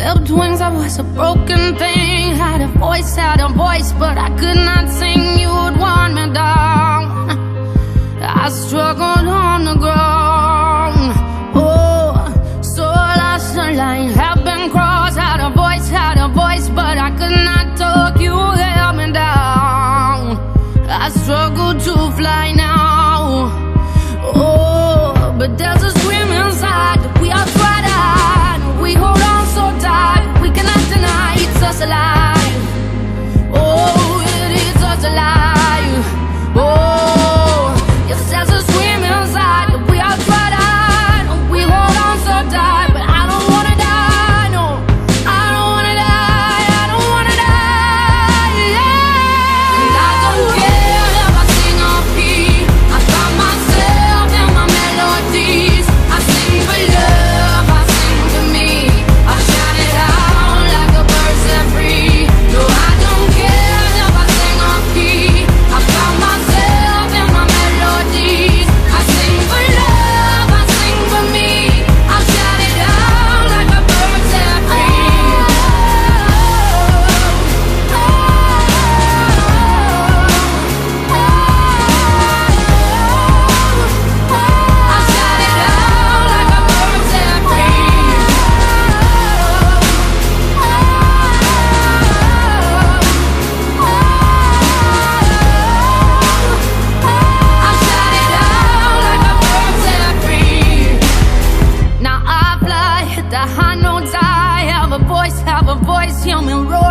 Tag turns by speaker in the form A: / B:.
A: Clipped wings, I was a broken thing. Had a voice, but I could not sing. You would want me down. I struggled on the ground. Oh, so lost the line, have been crossed. Had a voice, but I could not talk. You held me down. I struggle to fly now. Oh, but there's a scream inside that we are tried out. We hold on so tight, we cannot deny it's us alive. Oh, it is us alive. Oh, yes, there's a scream inside that we are tried out. We hold on so tight, but I don't wanna die, no. I don't wanna die, I don't wanna die, yeah. And I don't care if I sing off key. I find myself in my melodies. I sing for love, I sing for me. I shout it out like a bird set free. No, I don't care if I sing off key. I found myself in my melodies. I sing for love, I sing for me. I shout it out like a bird set free. I shout it out like a bird set free. I shout it out like a bird set free. Now I fly, hit the high notes. I have a voice, hear me roar.